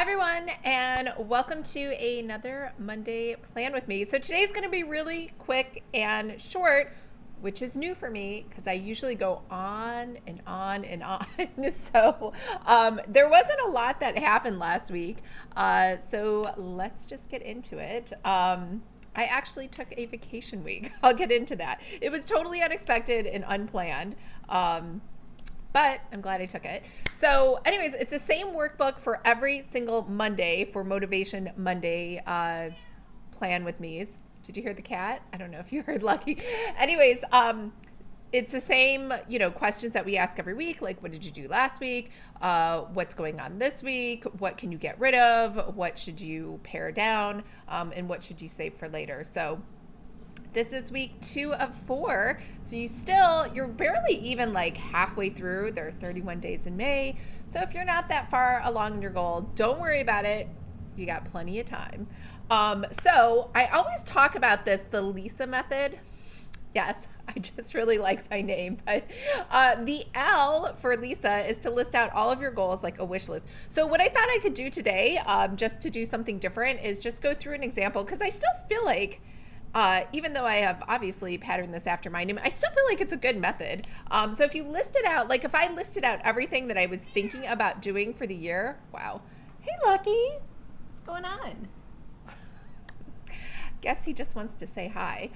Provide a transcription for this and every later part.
everyone, and welcome to another Monday Plan with me. So today's going to be really quick and short, which is new for me because I usually go on and on and on. So there wasn't a lot that happened last week. So let's just get into it. I actually took a vacation week. I'll get into that. It was totally unexpected and unplanned. But I'm glad I took it. So anyways, it's the same workbook for every single Monday for Motivation Monday Plan with Me's. Did you hear the cat? I don't know if you heard Lucky. Anyways, it's the same, questions that we ask every week. Like, what did you do last week? What's going on this week? What can you get rid of? What should you pare down? And what should you save for later? So this is week 2 of 4. So you're barely even like halfway through. There are 31 days in May. So if you're not that far along in your goal, don't worry about it. You got plenty of time. So I always talk about this, the Lisa method. Yes, I just really like my name, but the L for Lisa is to list out all of your goals like a wish list. So what I thought I could do today, just to do something different, is just go through an example, because I still feel like even though I have obviously patterned this after my name, I still feel like it's a good method. So if you list it out, like if I listed out everything that I was thinking about doing for the year, wow. Hey, Lucky, what's going on? Guess he just wants to say hi.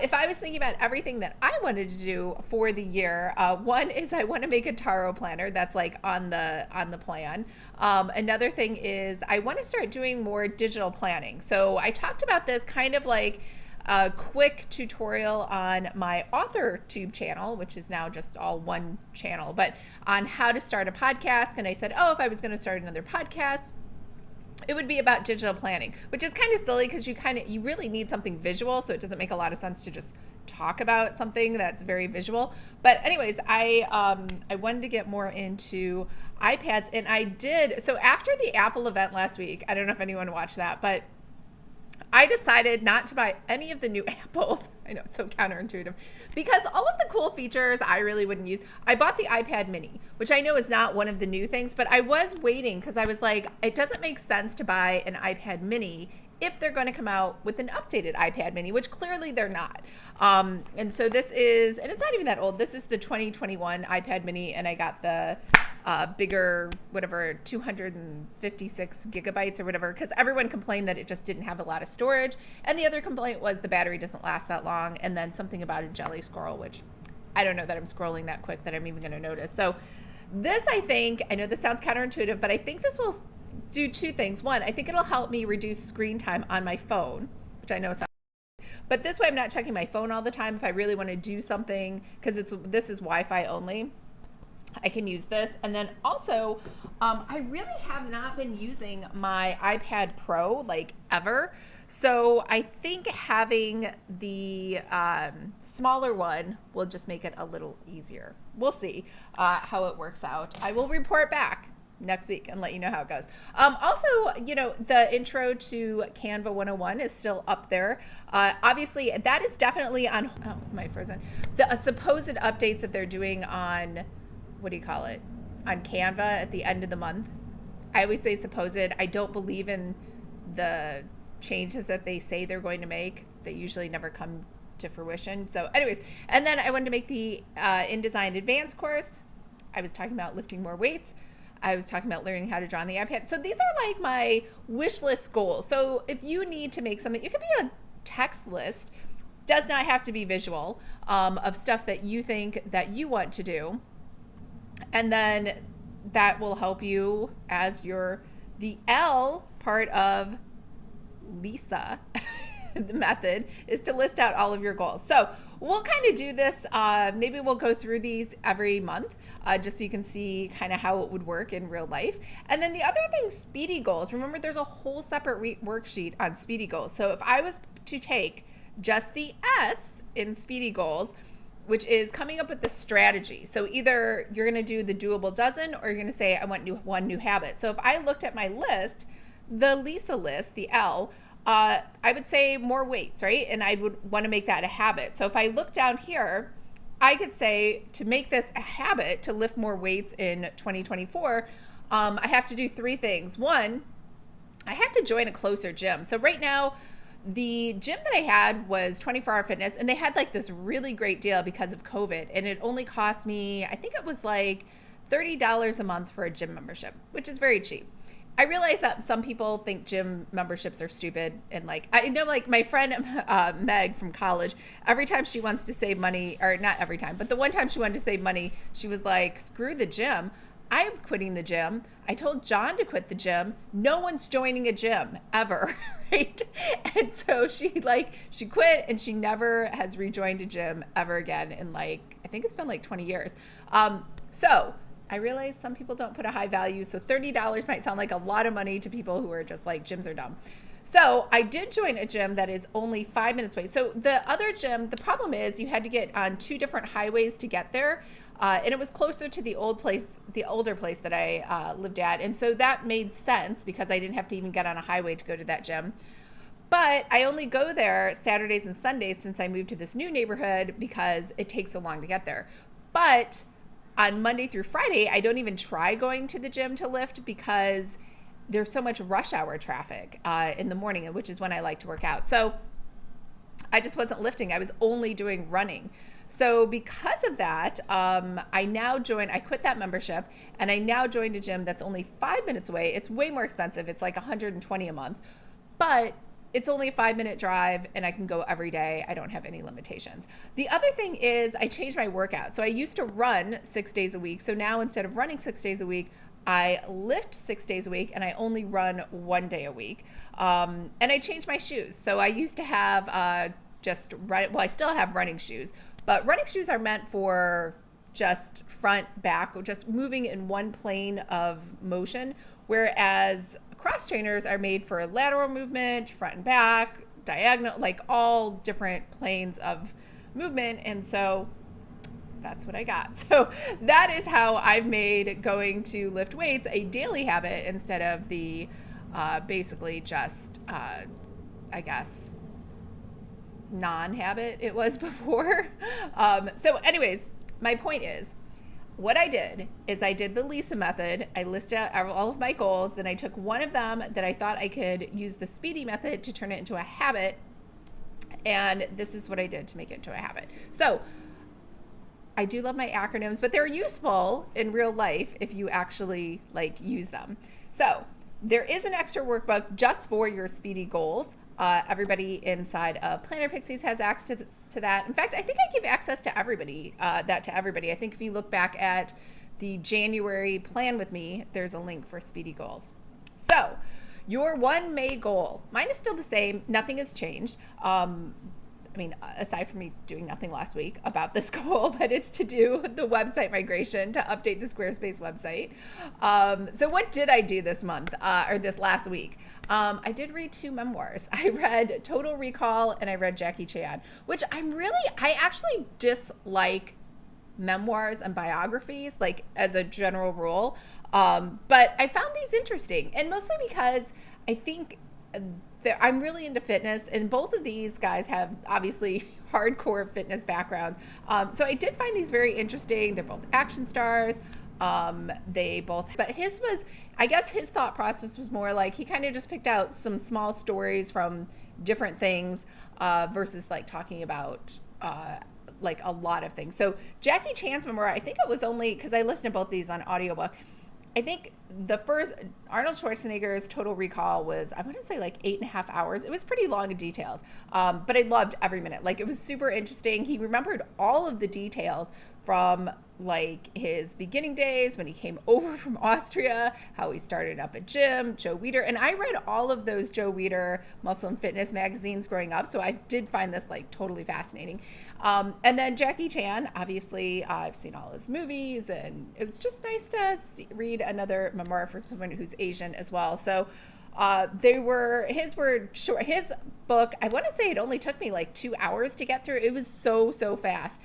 If I was thinking about everything that I wanted to do for the year, one is I want to make a tarot planner. That's like on the plan. Another thing is I want to start doing more digital planning. So I talked about this kind of like a quick tutorial on my author tube channel, which is now just all one channel, but on how to start a podcast. And I said, if I was going to start another podcast, it would be about digital planning, which is kind of silly because you really need something visual. So it doesn't make a lot of sense to just talk about something that's very visual. But anyways, I wanted to get more into iPads, and I did. So after the Apple event last week, I don't know if anyone watched that, but I decided not to buy any of the new Apples. I know, it's so counterintuitive, because all of the cool features I really wouldn't use. I bought the iPad mini, which I know is not one of the new things, but I was waiting because I was like, it doesn't make sense to buy an iPad mini if they're going to come out with an updated iPad mini, which clearly they're not. And so this is, and it's not even that old. This is the 2021 iPad mini, and I got the bigger, whatever, 256 gigabytes or whatever, because everyone complained that it just didn't have a lot of storage. And the other complaint was the battery doesn't last that long. And then something about a jelly scroll, which I don't know that I'm scrolling that quick that I'm even going to notice. So this, I know this sounds counterintuitive, but I think this will do two things. One, I think it'll help me reduce screen time on my phone, which I know sounds, but this way I'm not checking my phone all the time. If I really want to do something, because this is Wi-Fi only, I can use this. And then also, I really have not been using my iPad Pro like ever. So I think having the smaller one will just make it a little easier. We'll see how it works out. I will report back next week and let you know how it goes. Also, the intro to Canva 101 is still up there. Obviously, that is definitely on, am I frozen? The supposed updates that they're doing on, what do you call it? On Canva at the end of the month. I always say supposed. I don't believe in the changes that they say they're going to make. They usually never come to fruition. So anyways, and then I wanted to make the InDesign Advanced course. I was talking about lifting more weights. I was talking about learning how to draw on the iPad. So these are like my wish list goals. So if you need to make something, it could be a text list, does not have to be visual, of stuff that you think that you want to do. And then that will help you as the L part of Lisa. The method is to list out all of your goals. So we'll kind of do this. Maybe we'll go through these every month, just so you can see kind of how it would work in real life. And then the other thing, SPEEDY Goals. Remember, there's a whole separate worksheet on SPEEDY Goals. So if I was to take just the S in SPEEDY Goals, which is coming up with the strategy. So either you're going to do the doable dozen, or you're going to say, I want one new habit. So if I looked at my list, the Lisa list, the L, I would say more weights, right? And I would want to make that a habit. So if I look down here, I could say to make this a habit to lift more weights in 2024, I have to do 3 things. 1, I had to join a closer gym. So right now, the gym that I had was 24-hour fitness, and they had like this really great deal because of COVID, and it only cost me, I think it was like $30 a month for a gym membership, which is very cheap. I realize that some people think gym memberships are stupid, and like I know, like my friend Meg from college, every time she wants to save money, or not every time, but the one time she wanted to save money, she was like, "Screw the gym. I'm quitting the gym. I told John to quit the gym. No one's joining a gym ever." Right? And so she quit, and she never has rejoined a gym ever again in like, I think it's been like 20 years. So I realize some people don't put a high value, so $30 might sound like a lot of money to people who are just like, gyms are dumb. So I did join a gym that is only 5 minutes away. So the other gym, the problem is you had to get on 2 different highways to get there. And it was closer to the older place that I lived at. And so that made sense because I didn't have to even get on a highway to go to that gym. But I only go there Saturdays and Sundays since I moved to this new neighborhood because it takes so long to get there. But on Monday through Friday, I don't even try going to the gym to lift because there's so much rush hour traffic in the morning, which is when I like to work out. So I just wasn't lifting. I was only doing running. So because of that, I quit that membership, and I now joined a gym that's only 5 minutes away. It's way more expensive. It's like $120 a month, but it's only a 5-minute drive, and I can go every day. I don't have any limitations. The other thing is I changed my workout. So I used to run 6 days a week. So now instead of running 6 days a week, I lift 6 days a week, and I only run 1 day a week. And I changed my shoes. So I used to have I still have running shoes, but running shoes are meant for just front, back, or just moving in one plane of motion, whereas cross trainers are made for lateral movement, front and back, diagonal, like all different planes of movement. And so that's what I got. So that is how I've made going to lift weights a daily habit instead of the basically just, I guess, non-habit it was before. So anyways, my point is, what I did is I did the Lisa method. I listed out all of my goals. Then I took one of them that I thought I could use the SPEEDY method to turn it into a habit. And this is what I did to make it into a habit. So I do love my acronyms, but they're useful in real life if you actually like use them. So there is an extra workbook just for your SPEEDY goals. Everybody inside of Planner Pixies has access to that. In fact, I think I give access to everybody, I think if you look back at the January plan with me, there's a link for SPEEDY goals. So your one May goal, mine is still the same. Nothing has changed. Aside from me doing nothing last week about this goal, but it's to do the website migration, to update the Squarespace website. So what did I do this month, or this last week? I did read 2 memoirs. I read Total Recall and I read Jackie Chan, which I actually dislike memoirs and biographies, like as a general rule. But I found these interesting, and mostly because I think I'm really into fitness, and both of these guys have obviously hardcore fitness backgrounds. So I did find these very interesting. They're both action stars. But I guess his thought process was more like he kind of just picked out some small stories from different things versus like talking about like a lot of things. So Jackie Chan's memoir, I think it was only, because I listened to both these on audiobook, I think the first, Arnold Schwarzenegger's Total Recall was, I want to say like 8.5 hours. It was pretty long and detailed, but I loved every minute. Like, it was super interesting. He remembered all of the details from like his beginning days when he came over from Austria, how he started up a gym, Joe Weider. And I read all of those Joe Weider muscle and fitness magazines growing up. So I did find this like totally fascinating. And then Jackie Chan, obviously I've seen all his movies, and it was just nice to read another memoir from someone who's Asian as well. So his were short. His book, I want to say it only took me like 2 hours to get through. It was so fast,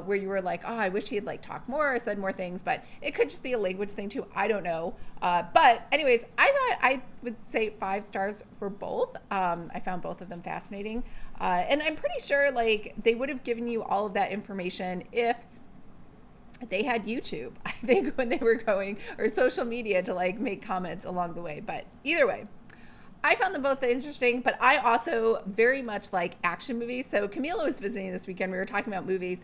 where you were like, oh, I wish he had like talked more or said more things, but it could just be a language thing too. I don't know. But anyways, I thought I would say 5 stars for both. I found both of them fascinating. And I'm pretty sure like they would have given you all of that information if they had YouTube, I think, when they were going, or social media to like make comments along the way. But either way, I found them both interesting, but I also very much like action movies. So Camila was visiting this weekend. We were talking about movies,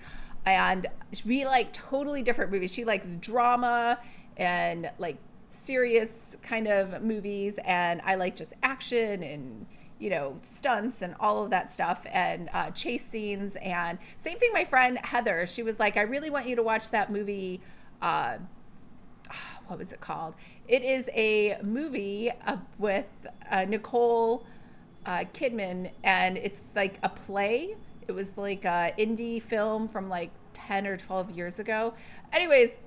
and we like totally different movies. She likes drama and like serious kind of movies, and I like just action and stunts and all of that stuff, and chase scenes. And same thing, my friend Heather, she was like, I really want you to watch that movie. What was it called? It is a movie with Nicole Kidman, and it's like a play. It was like a indie film from like 10 or 12 years ago. Anyways,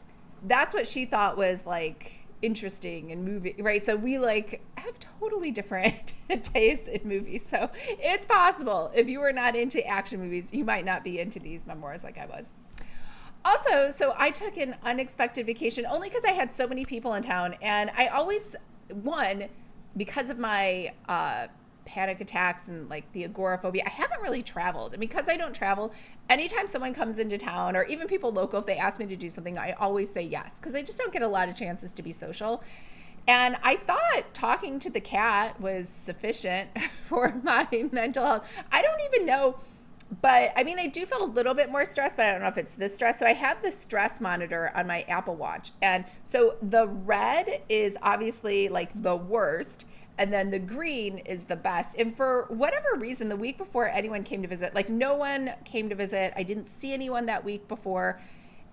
that's what she thought was like interesting in movie, right? So we like have totally different tastes in movies. So it's possible if you were not into action movies, you might not be into these memoirs like I was. Also, so I took an unexpected vacation only because I had so many people in town, and I always, because of my panic attacks and like the agoraphobia, I haven't really traveled. And because I don't travel, anytime someone comes into town or even people local, if they ask me to do something, I always say yes, because I just don't get a lot of chances to be social. And I thought talking to the cat was sufficient for my mental health. I don't even know. But I mean, I do feel a little bit more stressed, but I don't know if it's this stress. So I have the stress monitor on my Apple Watch. And so the red is obviously like the worst. And then the green is the best. And for whatever reason, the week before anyone came to visit, like no one came to visit. I didn't see anyone that week before.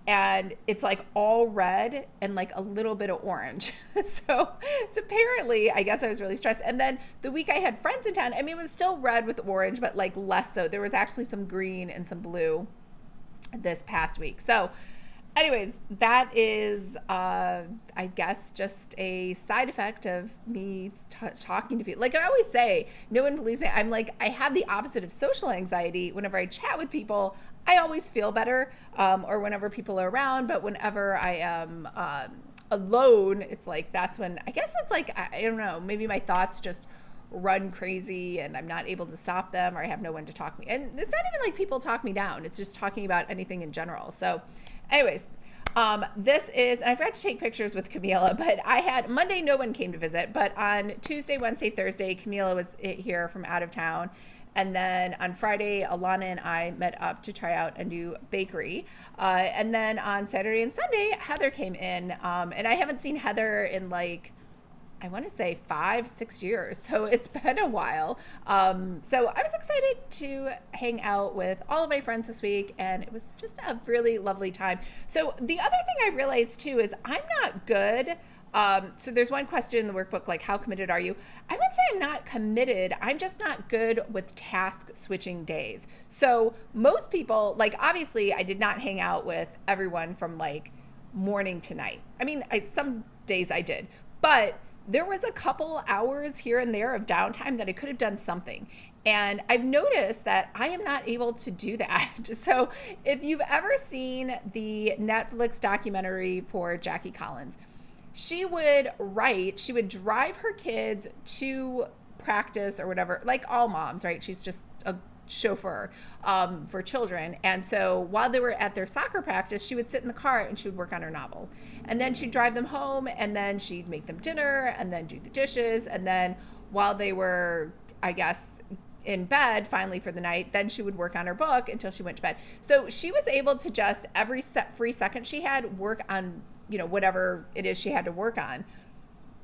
And it's like all red and like a little bit of orange. So apparently, I guess I was really stressed. And then the week I had friends in town, I mean, it was still red with orange, but like less so. There was actually some green and some blue this past week. So anyways, that is, I guess, just a side effect of me talking to people. Like I always say, no one believes me. I'm like, I have the opposite of social anxiety. Whenever I chat with people, I always feel better, or whenever people are around. But whenever I am alone, it's like, that's when, I guess it's like, I don't know, maybe my thoughts just run crazy and I'm not able to stop them, or I have no one to talk me. And it's not even like people talk me down. It's just talking about anything in general. So anyways, this is, and I forgot to take pictures with Camila, but I had Monday, no one came to visit, but on Tuesday, Wednesday, Thursday, Camila was here from out of town. And then on Friday, Alana and I met up to try out a new bakery. And then on Saturday and Sunday, Heather came in. And I haven't seen Heather in like, I want to say 5-6 years. So it's been a while. So I was excited to hang out with all of my friends this week. And it was just a really lovely time. So the other thing I realized too is I'm not good. So there's one question in the workbook, like, how committed are you? I would say I'm not committed. I'm just not good with task switching days. So most people, like, obviously I did not hang out with everyone from like morning to night. I mean, some days I did, but there was a couple hours here and there of downtime that I could have done something. And I've noticed that I am not able to do that. So if you've ever seen the Netflix documentary for Jackie Collins, she would drive her kids to practice or whatever, like all moms, right? She's just a chauffeur for children. And so while they were at their soccer practice, she would sit in the car and she would work on her novel. And then she'd drive them home, and then she'd make them dinner and then do the dishes. And then while they were, I guess, in bed finally for the night, then she would work on her book until she went to bed. So she was able to just every free second she had work on whatever it is she had to work on.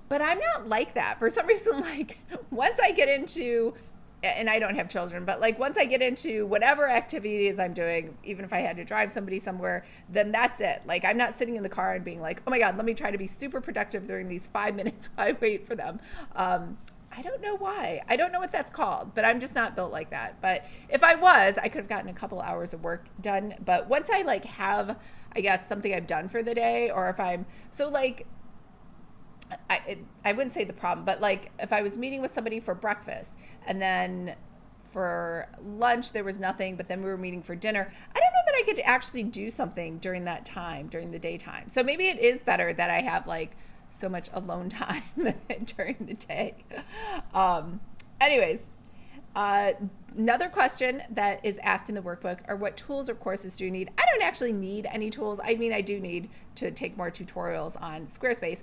But I'm not like that. For some reason, like once I get into, and I don't have children, but like once I get into whatever activities I'm doing, even if I had to drive somebody somewhere, then that's it. Like I'm not sitting in the car and being like, oh my God, let me try to be super productive during these 5 minutes while I wait for them. I don't know why. I don't know what that's called, but I'm just not built like that. But if I was, I could have gotten a couple hours of work done. But once I like have, I guess, something I've done for the day, or if I'm, so like, I wouldn't say the problem, but like if I was meeting with somebody for breakfast and then for lunch there was nothing, but then we were meeting for dinner, I don't know that I could actually do something during that time, during the daytime. So maybe it is better that I have like so much alone time during the day. Anyways, another question that is asked in the workbook are, what tools or courses do you need? I don't actually need any tools. I mean, I do need to take more tutorials on Squarespace,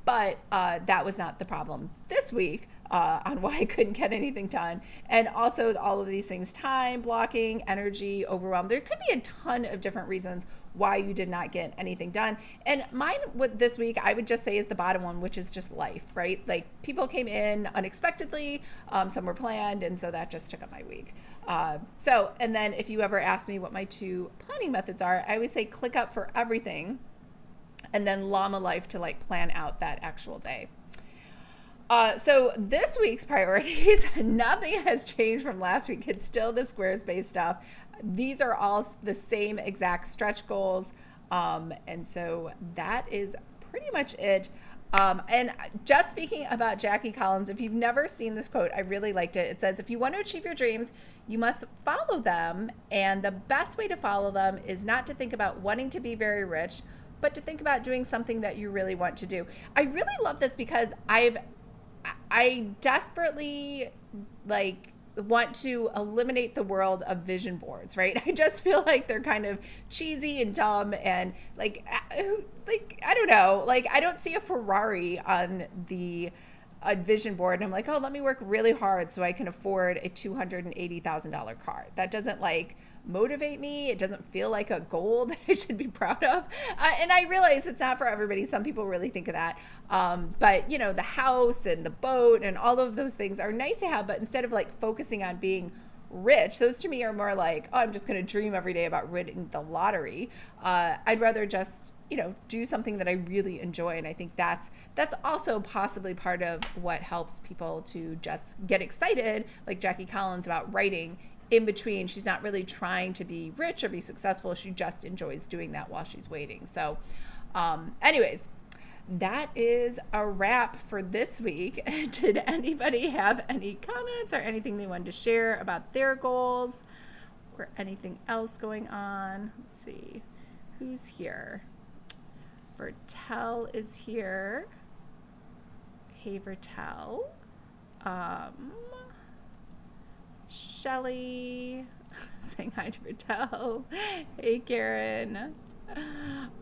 but that was not the problem this week. on why I couldn't get anything done. And also all of these things, time blocking, energy, overwhelm. There could be a ton of different reasons why you did not get anything done. And mine with this week, I would just say is the bottom one, which is just life, right? Like people came in unexpectedly, some were planned, and so that just took up my week. And then if you ever ask me what my 2 planning methods are, I always say ClickUp for everything, and then Llama Life to like plan out that actual day. So this week's priorities, nothing has changed from last week. It's still the Squarespace stuff. These are all the same exact stretch goals. And so that is pretty much it. And just speaking about Jackie Collins, if you've never seen this quote, I really liked it. It says, if you want to achieve your dreams, you must follow them. And the best way to follow them is not to think about wanting to be very rich, but to think about doing something that you really want to do. I really love this because I desperately want to eliminate the world of vision boards, right? I just feel like they're kind of cheesy and dumb and I don't know, like I don't see a Ferrari on the vision board and I'm like, oh, let me work really hard so I can afford a $280,000 car. That doesn't motivate me. It doesn't feel like a goal that I should be proud of. And I realize it's not for everybody. Some people really think of that. But the house and the boat and all of those things are nice to have, but instead of focusing on being rich, those to me are more like, oh, I'm just going to dream every day about winning the lottery. I'd rather just do something that I really enjoy. And I think that's also possibly part of what helps people to just get excited, like Jackie Collins, about writing in between. She's not really trying to be rich or be successful. She just enjoys doing that while she's waiting. So anyways, that is a wrap for this week. Did anybody have any comments or anything they wanted to share about their goals or anything else going on? Let's see. Who's here? Vertel is here. Hey, Vertel. Shelly saying hi to Vertel. Hey, Karen.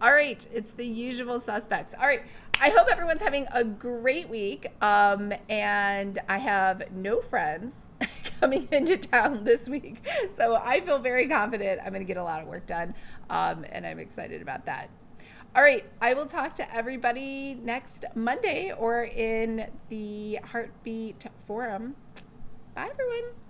All right, it's the usual suspects. All right, I hope everyone's having a great week. And I have no friends coming into town this week, so I feel very confident I'm going to get a lot of work done, and I'm excited about that. All right, I will talk to everybody next Monday or in the Heartbeat Forum. Bye, everyone.